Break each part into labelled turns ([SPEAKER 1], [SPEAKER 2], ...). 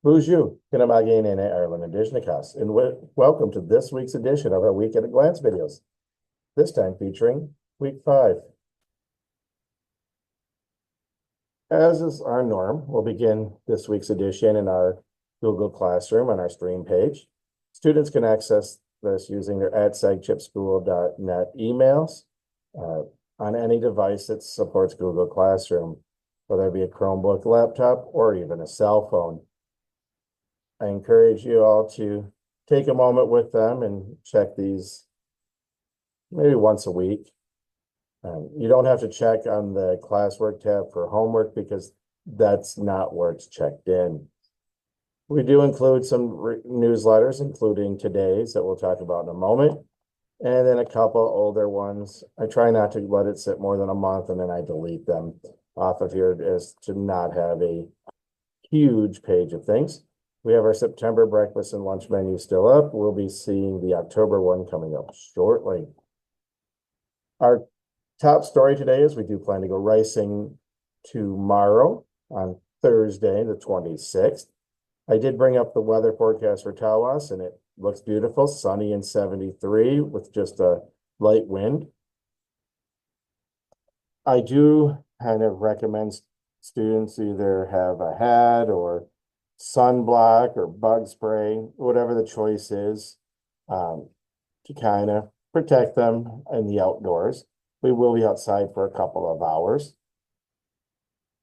[SPEAKER 1] Bonjour, Kinamagin and Ireland Indigenous, and welcome to this week's edition of our Week at a Glance videos, this time featuring week 5. As is our norm, we'll begin this week's edition in our Google Classroom on our stream page. Students can access this using their @sagchipschool.net emails on any device that supports Google Classroom, whether it be a Chromebook, laptop, or even a cell phone. I encourage you all to take a moment with them and check these maybe once a week. You don't have to check on the classwork tab for homework because that's not where it's checked in. We do include some newsletters, including today's that we'll talk about in a moment, and then a couple older ones. I try not to let it sit more than a month and then I delete them off of here as to not have a huge page of things. We have our September breakfast and lunch menu still up. We'll be seeing the October one coming up shortly. Our top story today is we do plan to go ricing tomorrow on Thursday, the 26th. I did bring up the weather forecast for Tawas and it looks beautiful, sunny and 73 with just a light wind. I do kind of recommend students either have a hat or sunblock or bug spray, whatever the choice is, to kind of protect them in the outdoors. We will be outside for a couple of hours.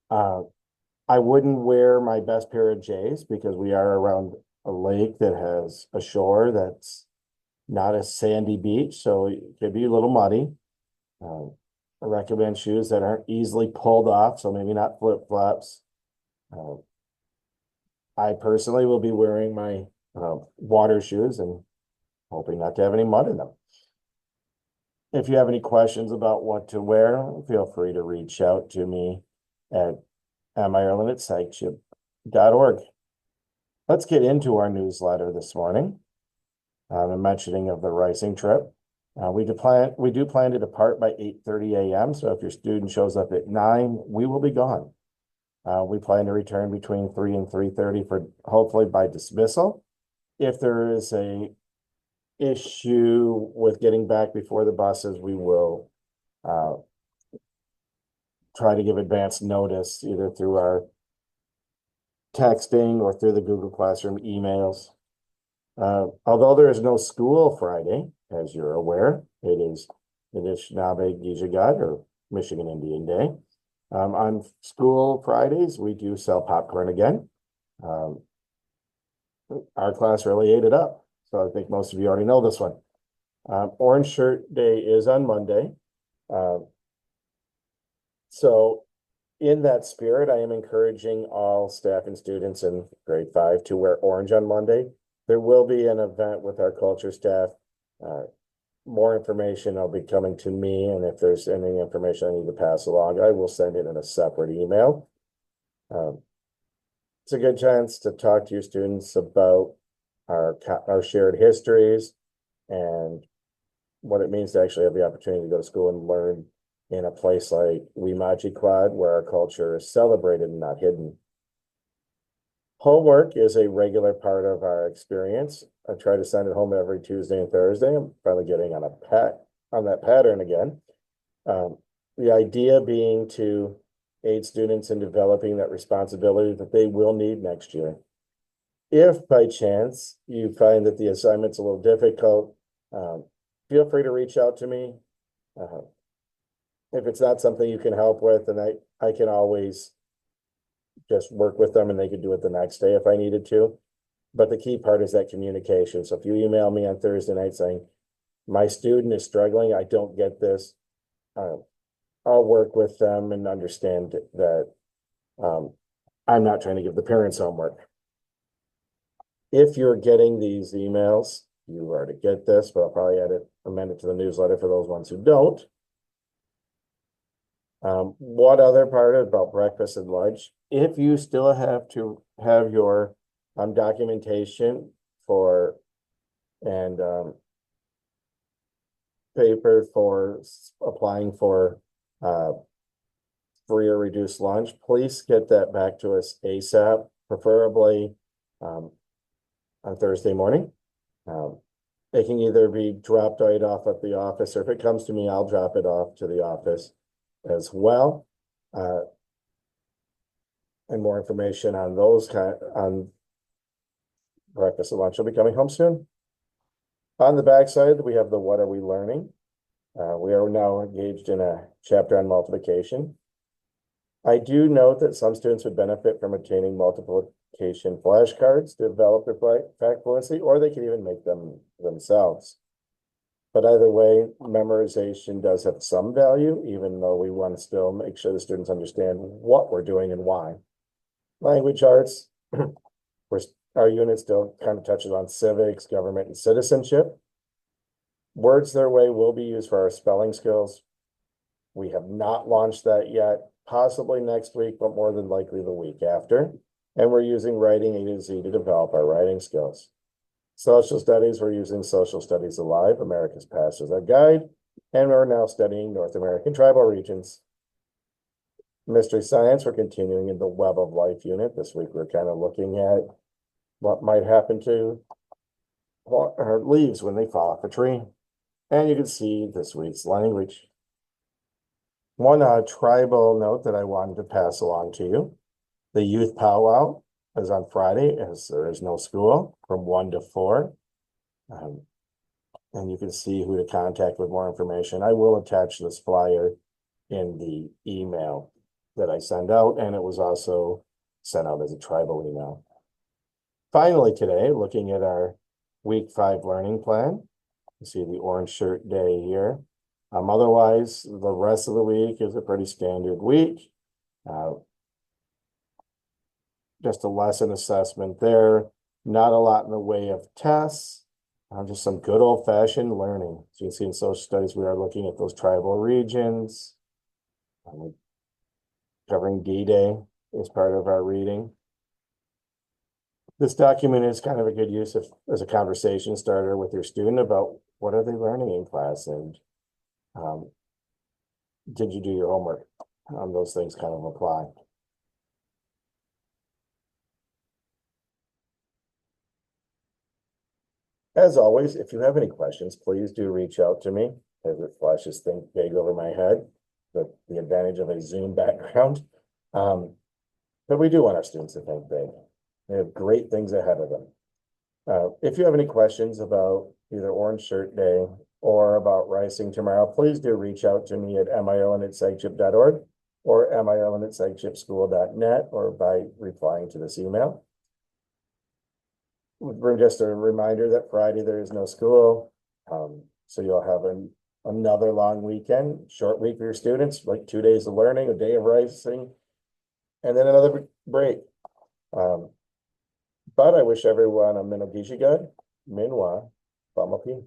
[SPEAKER 1] I wouldn't wear my best pair of J's because we are around a lake that has a shore that's not a sandy beach, so it could be a little muddy. I recommend shoes that aren't easily pulled off, so maybe not flip-flops. I personally will be wearing my water shoes and hoping not to have any mud in them. If you have any questions about what to wear, feel free to reach out to me at mireland@sagchip.org. Let's get into our newsletter this morning. A mentioning of the ricing trip. We do plan to depart by 8:30 a.m. So if your student shows up at 9, we will be gone. We plan to return between 3 and 3:30 for hopefully by dismissal. If there is a issue with getting back before the buses, we will try to give advance notice either through our texting or through the Google Classroom emails. Although there is no school Friday, as you're aware, it is Anishinaabe Gijagat or Michigan Indian Day. On school Fridays, we do sell popcorn again. Our class really ate it up. So I think most of you already know this one. Orange Shirt Day is on Monday. So in that spirit, I am encouraging all staff and students in grade 5 to wear orange on Monday. There will be an event with our culture staff. More information will be coming to me, and if there's any information I need to pass along, I will send it in a separate email. It's a good chance to talk to your students about our shared histories and what it means to actually have the opportunity to go to school and learn in a place like Weemachequad, where our culture is celebrated and not hidden. Homework is a regular part of our experience. I try to send it home every Tuesday and Thursday. I'm finally getting on that pattern again. The idea being to aid students in developing that responsibility that they will need next year. If by chance you find that the assignment's a little difficult, feel free to reach out to me. If it's not something you can help with, then I can always just work with them and they could do it the next day if I needed to. But the key part is that communication. So if you email me on Thursday night saying, my student is struggling, I don't get this, I'll work with them and understand that I'm not trying to give the parents homework. If you're getting these emails, you already get this, but I'll probably amend it to the newsletter for those ones who don't. What other part about breakfast and lunch? If you still have to have your documentation for and paper for applying for free or reduced lunch, please get that back to us ASAP, preferably on Thursday morning. It can either be dropped right off at the office, or if it comes to me, I'll drop it off to the office as well. And more information on those on breakfast and lunch will be coming home soon. On the backside, we have the What Are We Learning? We are now engaged in a chapter on multiplication. I do note that some students would benefit from obtaining multiplication flashcards to develop their fact fluency, or they can even make them themselves. But either way, memorization does have some value, even though we want to still make sure the students understand what we're doing and why. Language arts, our unit still kind of touches on civics, government, and citizenship. Words Their Way will be used for our spelling skills. We have not launched that yet, possibly next week, but more than likely the week after. And we're using Writing A to Z to develop our writing skills. Social studies, we're using Social Studies Alive, America's Past as our guide, and we're now studying North American tribal regions. Mystery Science, we're continuing in the Web of Life unit. This week, we're kind of looking at what might happen to leaves when they fall off a tree. And you can see this week's language. One tribal note that I wanted to pass along to you. The youth powwow is on Friday, as there is no school, from 1 to 4. And you can see who to contact with more information. I will attach this flyer in the email that I send out, and it was also sent out as a tribal email. Finally today, looking at our week 5 learning plan. You see the orange shirt day here. Otherwise, the rest of the week is a pretty standard week. Just a lesson assessment there. Not a lot in the way of tests. Just some good old-fashioned learning. So you can see in social studies, we are looking at those tribal regions. Covering D-Day as part of our reading. This document is kind of a good use as a conversation starter with your student about what are they learning in class, and did you do your homework? Those things kind of apply. As always, if you have any questions, please do reach out to me as it flashes Think Big over my head, the advantage of a Zoom background. But we do want our students to think big. They have great things ahead of them. If you have any questions about either Orange Shirt Day or about Rising tomorrow, please do reach out to me at miln@segchip.org or miln@segchipschool.net, or by replying to this email. Just a reminder that Friday there is no school, so you'll have another long weekend, short week for your students, like 2 days of learning, a day of Rising, and then another break. But I wish everyone a Minogishi good, Minwa, Bamapi.